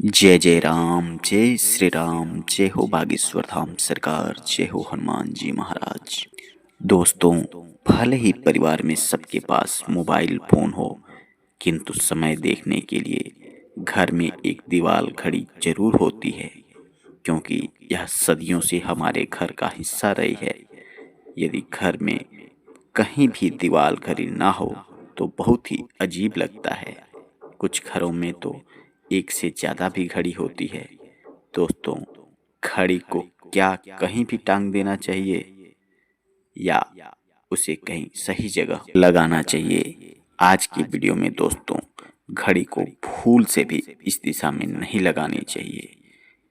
जय जय राम, जय श्री राम, जय हो बागेश्वर धाम सरकार, जय हो हनुमान जी महाराज। दोस्तों, भले ही परिवार में सबके पास मोबाइल फोन हो, किंतु समय देखने के लिए घर में एक दीवार घड़ी जरूर होती है, क्योंकि यह सदियों से हमारे घर का हिस्सा रही है। यदि घर में कहीं भी दीवार घड़ी ना हो तो बहुत ही अजीब लगता है। कुछ घरों में तो एक से ज्यादा भी घड़ी होती है। दोस्तों, घड़ी को क्या कहीं भी टांग देना चाहिए या उसे कहीं सही जगह लगाना चाहिए? आज की वीडियो में दोस्तों, घड़ी को भूल से भी इस दिशा में नहीं लगानी चाहिए।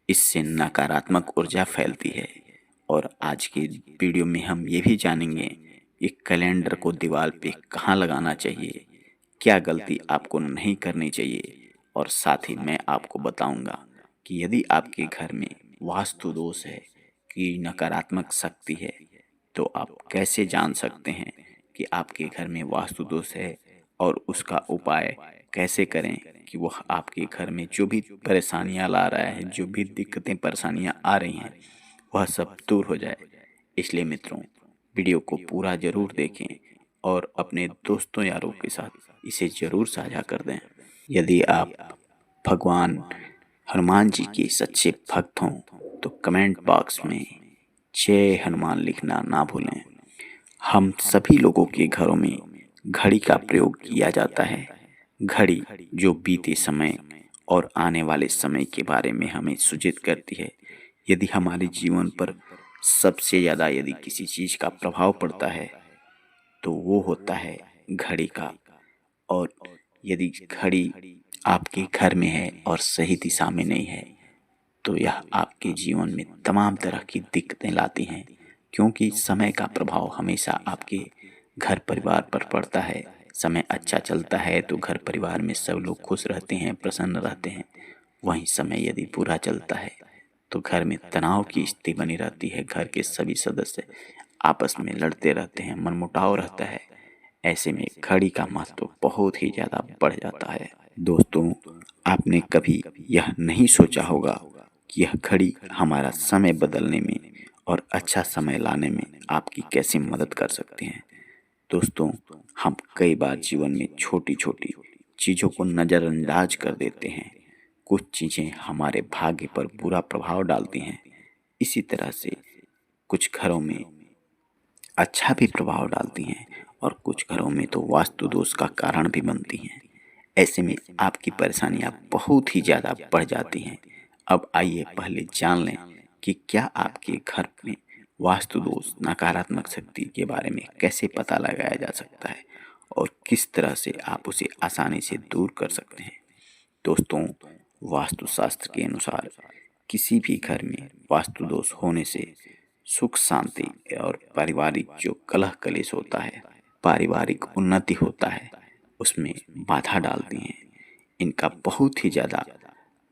इससे नकारात्मक ऊर्जा फैलती है। और आज की वीडियो में हम ये भी जानेंगे कि कैलेंडर को दीवार पे कहाँ लगाना चाहिए, क्या गलती आपको नहीं करनी चाहिए। और साथ ही मैं आपको बताऊंगा कि यदि आपके घर में वास्तु दोष है, कि नकारात्मक शक्ति है, तो आप कैसे जान सकते हैं कि आपके घर में वास्तु दोष है और उसका उपाय कैसे करें कि वह आपके घर में जो भी परेशानियां ला रहा है, जो भी दिक्कतें परेशानियां आ रही हैं, वह सब दूर हो जाए। इसलिए मित्रों, वीडियो को पूरा जरूर देखें और अपने दोस्तों यारों के साथ इसे जरूर साझा कर दें। यदि आप भगवान हनुमान जी के सच्चे भक्त हों तो कमेंट बॉक्स में जय हनुमान लिखना ना भूलें। हम सभी लोगों के घरों में घड़ी का प्रयोग किया जाता है। घड़ी जो बीते समय और आने वाले समय के बारे में हमें सूचित करती है। यदि हमारे जीवन पर सबसे ज़्यादा यदि किसी चीज़ का प्रभाव पड़ता है तो वो होता है घड़ी का। और यदि घड़ी आपके घर में है और सही दिशा में नहीं है तो यह आपके जीवन में तमाम तरह की दिक्कतें लाती हैं, क्योंकि समय का प्रभाव हमेशा आपके घर परिवार पर पड़ता है। समय अच्छा चलता है तो घर परिवार में सब लोग खुश रहते हैं, प्रसन्न रहते हैं। वहीं समय यदि बुरा चलता है तो घर में तनाव की स्थिति बनी रहती है। घर के सभी सदस्य आपस में लड़ते रहते हैं, मनमुटाव रहता है। ऐसे में घड़ी का महत्व बहुत ही ज़्यादा बढ़ जाता है। दोस्तों, आपने कभी यह नहीं सोचा होगा कि यह घड़ी हमारा समय बदलने में और अच्छा समय लाने में आपकी कैसे मदद कर सकती हैं। दोस्तों, हम कई बार जीवन में छोटी छोटी चीज़ों को नज़रअंदाज कर देते हैं। कुछ चीज़ें हमारे भाग्य पर बुरा प्रभाव डालती हैं। इसी तरह से कुछ घरों में अच्छा भी प्रभाव डालती हैं और कुछ घरों में तो वास्तु दोष का कारण भी बनती हैं। ऐसे में आपकी परेशानियां बहुत ही ज़्यादा बढ़ जाती हैं। अब आइए पहले जान लें कि क्या आपके घर में वास्तु दोष, नकारात्मक शक्ति के बारे में कैसे पता लगाया जा सकता है और किस तरह से आप उसे आसानी से दूर कर सकते हैं। दोस्तों, वास्तुशास्त्र के अनुसार किसी भी घर में वास्तु दोष होने से सुख शांति और पारिवारिक जो कलह कलेश होता है, पारिवारिक उन्नति होता है, उसमें बाधा डालती हैं। इनका बहुत ही ज़्यादा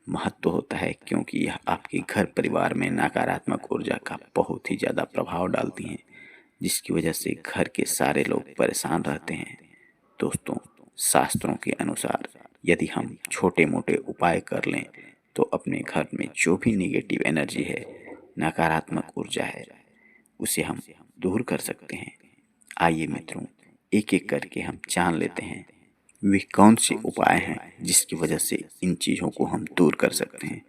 महत्व होता है, क्योंकि यह आपके घर परिवार में नकारात्मक ऊर्जा का बहुत ही ज़्यादा प्रभाव डालती हैं, जिसकी वजह से घर के सारे लोग परेशान रहते हैं। दोस्तों, शास्त्रों के अनुसार यदि हम छोटे मोटे उपाय कर लें तो अपने घर में जो भी निगेटिव एनर्जी है, नकारात्मक ऊर्जा है, उसे हम दूर कर सकते हैं। आइए मित्रों, एक एक करके हम जान लेते हैं वे कौन से उपाय हैं जिसकी वजह से इन चीज़ों को हम दूर कर सकते हैं।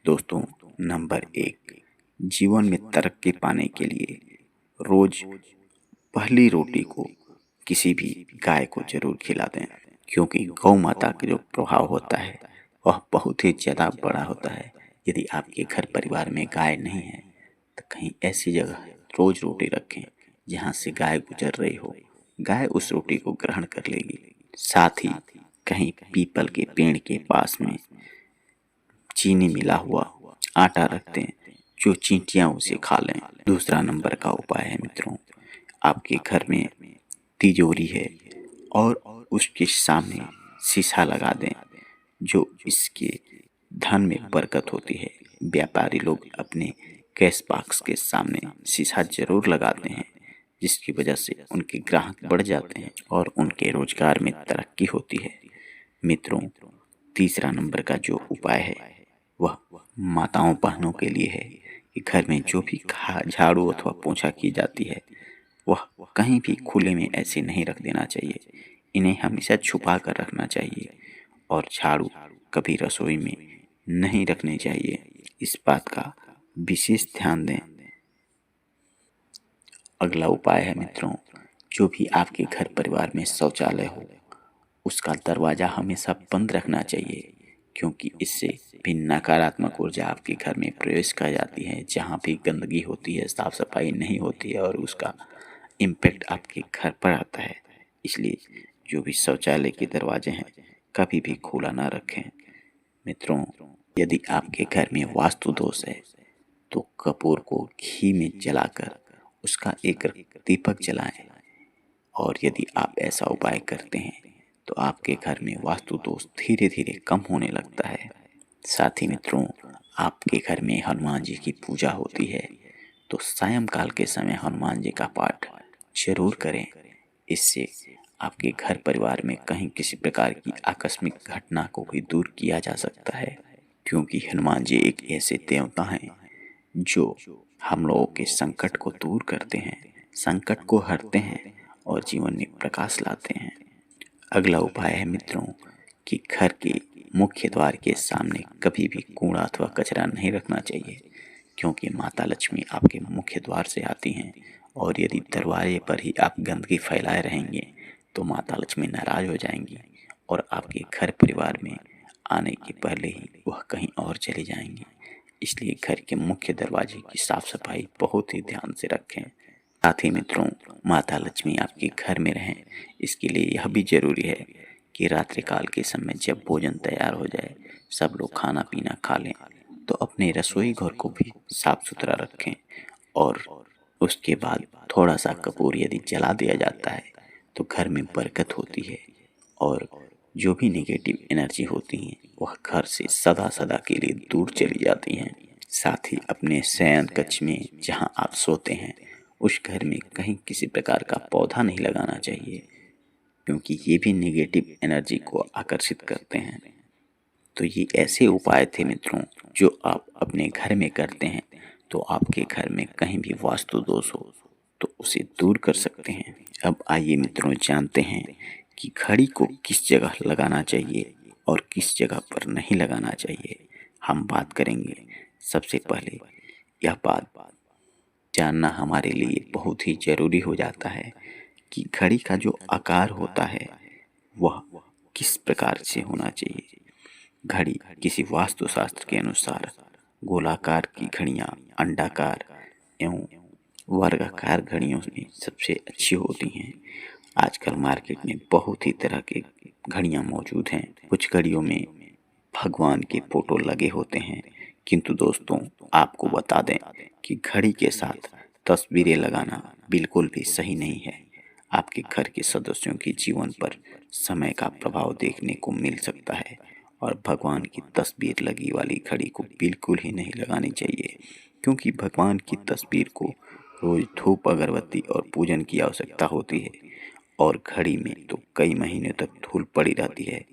दोस्तों, नंबर 1, जीवन में तरक्की पाने के लिए रोज पहली रोटी को किसी भी गाय को जरूर खिला दें, क्योंकि गौ माता का जो प्रभाव होता है वह बहुत ही ज़्यादा बड़ा होता है। यदि आपके घर परिवार में गाय नहीं है तो कहीं ऐसी जगह रोज रोटी रखें जहाँ से गाय गुजर रही हो। गाय उस रोटी को ग्रहण कर लेगी। साथ ही कहीं पीपल के पेड़ के पास में चीनी मिला हुआ आटा रखते हैं, जो चींटियां उसे खा लें। दूसरा नंबर का उपाय है मित्रों, आपके घर में तिजोरी है और उसके सामने शीशा लगा दें, जो इसके धन में बरकत होती है। व्यापारी लोग अपने कैश बॉक्स के सामने शीशा जरूर लगाते हैं, जिसकी वजह से उनके ग्राहक बढ़ जाते हैं और उनके रोजगार में तरक्की होती है। मित्रों, तीसरा नंबर का जो उपाय है माताओं बहनों के लिए है कि घर में जो भी झाड़ू अथवा पोंछा की जाती है वह कहीं भी खुले में ऐसे नहीं रख देना चाहिए। इन्हें हमेशा छुपा कर रखना चाहिए और झाड़ू कभी रसोई में नहीं रखने चाहिए। इस बात का विशेष ध्यान दें। अगला उपाय है मित्रों, जो भी आपके घर परिवार में शौचालय हो उसका दरवाजा हमेशा बंद रखना चाहिए, क्योंकि इससे भी नकारात्मक ऊर्जा आपके घर में प्रवेश कर जाती है। जहाँ भी गंदगी होती है, साफ सफाई नहीं होती है और उसका इम्पैक्ट आपके घर पर आता है। इसलिए जो भी शौचालय के दरवाजे हैं कभी भी खुला ना रखें। मित्रों, यदि आपके घर में वास्तु दोष है तो कपूर को घी में जलाकर उसका एक दीपक जलाएं। और यदि आप ऐसा उपाय करते हैं तो आपके घर में वास्तु दोष धीरे धीरे कम होने लगता है। साथ ही मित्रों, आपके घर में हनुमान जी की पूजा होती है तो सायंकाल के समय हनुमान जी का पाठ जरूर करें। इससे आपके घर परिवार में कहीं किसी प्रकार की आकस्मिक घटना को भी दूर किया जा सकता है, क्योंकि हनुमान जी एक ऐसे देवता हैं जो हम लोगों के संकट को दूर करते हैं, संकट को हरते हैं और जीवन में प्रकाश लाते हैं। अगला उपाय है मित्रों कि घर के मुख्य द्वार के सामने कभी भी कूड़ा अथवा कचरा नहीं रखना चाहिए, क्योंकि माता लक्ष्मी आपके मुख्य द्वार से आती हैं और यदि दरवाजे पर ही आप गंदगी फैलाए रहेंगे तो माता लक्ष्मी नाराज हो जाएंगी और आपके घर परिवार में आने के पहले ही वह कहीं और चले जाएंगे। इसलिए घर के मुख्य दरवाजे की साफ सफाई बहुत ही ध्यान से रखें। साथ ही मित्रों, माता लक्ष्मी आपके घर में रहें इसके लिए यह भी जरूरी है कि रात्रिकाल के समय जब भोजन तैयार हो जाए, सब लोग खाना पीना खा लें, तो अपने रसोई घर को भी साफ सुथरा रखें और उसके बाद थोड़ा सा कपूर यदि जला दिया जाता है तो घर में बरकत होती है और जो भी नेगेटिव एनर्जी होती है वह घर से सदा सदा के लिए दूर चली जाती हैं। साथ ही अपने शयन कक्ष में जहां आप सोते हैं उस घर में कहीं किसी प्रकार का पौधा नहीं लगाना चाहिए, क्योंकि ये भी नेगेटिव एनर्जी को आकर्षित करते हैं। तो ये ऐसे उपाय थे मित्रों जो आप अपने घर में करते हैं तो आपके घर में कहीं भी वास्तु दोष हो तो उसे दूर कर सकते हैं। अब आइए मित्रों जानते हैं कि घड़ी को किस जगह लगाना चाहिए और किस जगह पर नहीं लगाना चाहिए। हम बात करेंगे। सबसे पहले यह बात जानना हमारे लिए बहुत ही जरूरी हो जाता है कि घड़ी का जो आकार होता है वह किस प्रकार से होना चाहिए। घड़ी किसी वास्तुशास्त्र के अनुसार गोलाकार की घड़ियां अंडाकार एवं वर्गाकार घड़ियों में सबसे अच्छी होती हैं। आजकल मार्केट में बहुत ही तरह के घड़ियां मौजूद हैं। कुछ घड़ियों में भगवान के फोटो लगे होते हैं, किंतु दोस्तों आपको बता दें कि घड़ी के साथ तस्वीरें लगाना बिल्कुल भी सही नहीं है। आपके घर के सदस्यों के जीवन पर समय का प्रभाव देखने को मिल सकता है और भगवान की तस्वीर लगी वाली घड़ी को बिल्कुल ही नहीं लगानी चाहिए, क्योंकि भगवान की तस्वीर को रोज धूप अगरबत्ती और पूजन की आवश्यकता होती है और घड़ी में तो कई महीने तक धूल पड़ी रहती है।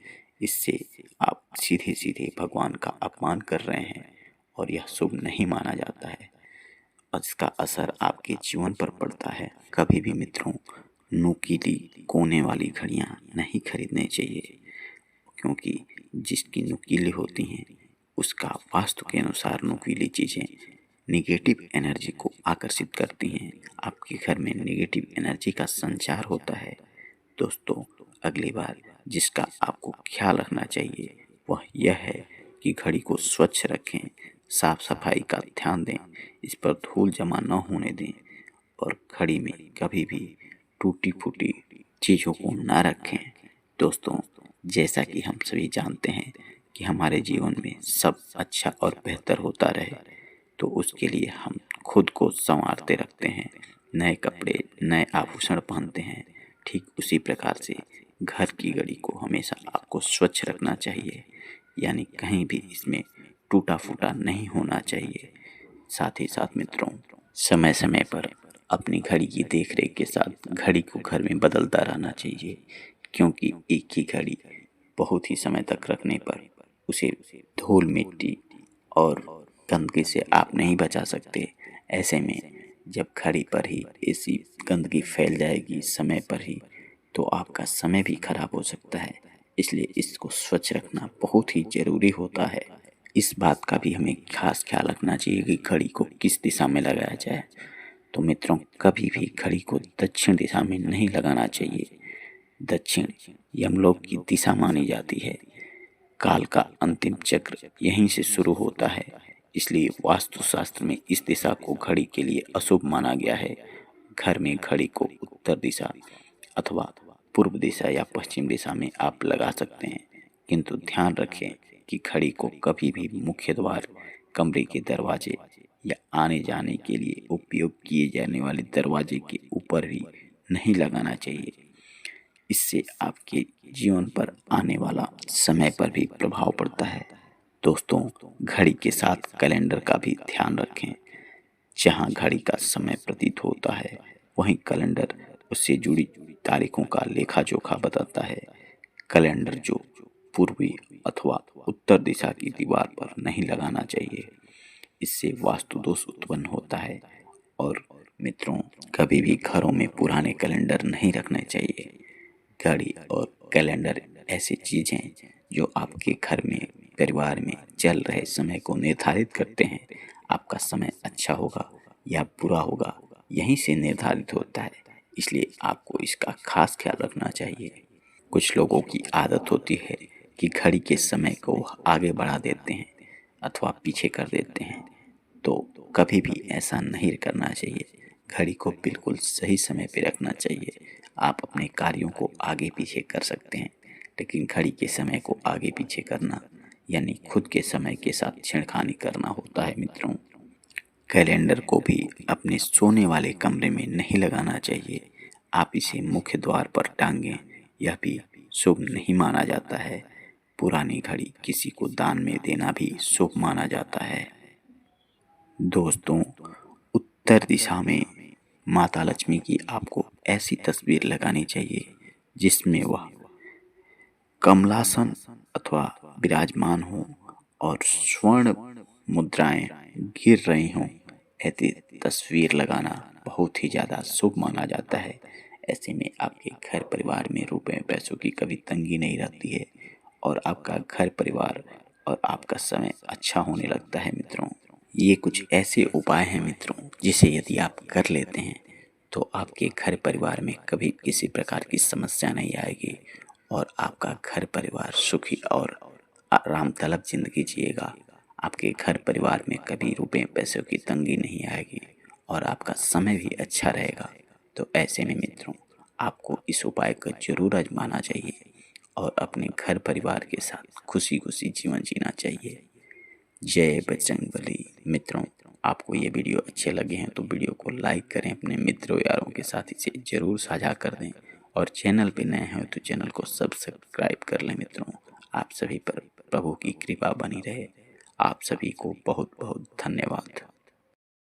इससे आप सीधे सीधे भगवान का अपमान कर रहे हैं और यह शुभ नहीं माना जाता है और इसका असर आपके जीवन पर पड़ता है। कभी भी मित्रों नुकीली कोने वाली घड़ियां नहीं खरीदनी चाहिए, क्योंकि जिसकी नुकीली होती हैं उसका वास्तु के अनुसार नुकीली चीजें निगेटिव एनर्जी को आकर्षित करती हैं। आपके घर में निगेटिव एनर्जी का संचार होता है। दोस्तों, अगली बार जिसका आपको ख्याल रखना चाहिए वह यह है कि घड़ी को स्वच्छ रखें, साफ सफाई का ध्यान दें, इस पर धूल जमा न होने दें और घड़ी में कभी भी टूटी फूटी चीज़ों को ना रखें। दोस्तों, जैसा कि हम सभी जानते हैं कि हमारे जीवन में सब अच्छा और बेहतर होता रहे, तो उसके लिए हम खुद को संवारते रखते हैं, नए कपड़े नए आभूषण पहनते हैं। ठीक उसी प्रकार से घर की घड़ी को हमेशा आपको स्वच्छ रखना चाहिए, यानी कहीं भी इसमें टूटा फूटा नहीं होना चाहिए। साथ ही साथ मित्रों, समय समय पर अपनी घड़ी की देखरेख के साथ घड़ी को घर में बदलता रहना चाहिए, क्योंकि एक ही घड़ी बहुत ही समय तक रखने पर उसे धूल मिट्टी और गंदगी से आप नहीं बचा सकते। ऐसे में जब घड़ी पर ही ऐसी गंदगी फैल जाएगी समय पर ही, तो आपका समय भी खराब हो सकता है। इसलिए इसको स्वच्छ रखना बहुत ही ज़रूरी होता है। इस बात का भी हमें खास ख्याल रखना चाहिए कि घड़ी को किस दिशा में लगाया जाए। तो मित्रों, कभी भी घड़ी को दक्षिण दिशा में नहीं लगाना चाहिए। दक्षिण यमलोक की दिशा मानी जाती है। काल का अंतिम चक्र यहीं से शुरू होता है। इसलिए वास्तुशास्त्र में इस दिशा को घड़ी के लिए अशुभ माना गया है। घर में घड़ी को उत्तर दिशा अथवा पूर्व दिशा या पश्चिम दिशा में आप लगा सकते हैं, किंतु ध्यान रखें कि घड़ी को कभी भी मुख्य द्वार, कमरे के दरवाजे या आने जाने के लिए उपयोग किए जाने वाले दरवाजे के ऊपर ही नहीं लगाना चाहिए। इससे आपके जीवन पर आने वाला समय पर भी प्रभाव पड़ता है। दोस्तों, घड़ी के साथ कैलेंडर का भी ध्यान रखें। जहां घड़ी का समय प्रतीत होता है, वहीं कैलेंडर उससे जुड़ी तारीखों का लेखा जोखा बताता है। कैलेंडर जो पूर्वी अथवा उत्तर दिशा की दीवार पर नहीं लगाना चाहिए। इससे वास्तु दोष उत्पन्न होता है। और मित्रों, कभी भी घरों में पुराने कैलेंडर नहीं रखने चाहिए। घड़ी और कैलेंडर ऐसी चीज़ें जो आपके घर में, परिवार में चल रहे समय को निर्धारित करते हैं। आपका समय अच्छा होगा या बुरा होगा, यहीं से निर्धारित होता है। इसलिए आपको इसका खास ख्याल रखना चाहिए। कुछ लोगों की आदत होती है कि घड़ी के समय को आगे बढ़ा देते हैं अथवा पीछे कर देते हैं। तो कभी भी ऐसा नहीं करना चाहिए। घड़ी को बिल्कुल सही समय पे रखना चाहिए। आप अपने कार्यों को आगे पीछे कर सकते हैं, लेकिन घड़ी के समय को आगे पीछे करना यानी खुद के समय के साथ छेड़खानी करना होता है। मित्रों, कैलेंडर को भी अपने सोने वाले कमरे में नहीं लगाना चाहिए। आप इसे मुख्य द्वार पर टांगें, यह भी शुभ नहीं माना जाता है। पुरानी घड़ी किसी को दान में देना भी शुभ माना जाता है। दोस्तों, उत्तर दिशा में माता लक्ष्मी की आपको ऐसी तस्वीर लगानी चाहिए जिसमें वह कमलासन अथवा विराजमान हो और स्वर्ण मुद्राएं गिर रही हों। ऐसी तस्वीर लगाना बहुत ही ज़्यादा शुभ माना जाता है। ऐसे में आपके घर परिवार में रुपए पैसों की कभी तंगी नहीं रहती है और आपका घर परिवार और आपका समय अच्छा होने लगता है। मित्रों, ये कुछ ऐसे उपाय हैं मित्रों, जिसे यदि आप कर लेते हैं तो आपके घर परिवार में कभी किसी प्रकार की समस्या नहीं आएगी और आपका घर परिवार सुखी और आराम तलब जिंदगी जिएगा। आपके घर परिवार में कभी रुपए पैसों की तंगी नहीं आएगी और आपका समय भी अच्छा रहेगा। तो ऐसे में मित्रों, आपको इस उपाय को जरूर आजमाना चाहिए और अपने घर परिवार के साथ खुशी खुशी जीवन जीना चाहिए। जय बजरंगबली। मित्रों, आपको ये वीडियो अच्छे लगे हैं तो वीडियो को लाइक करें, अपने मित्रों यारों के साथ इसे जरूर साझा कर दें और चैनल पे नए हैं तो चैनल को सब्सक्राइब कर लें। मित्रों, आप सभी पर प्रभु की कृपा बनी रहे। आप सभी को बहुत बहुत धन्यवाद।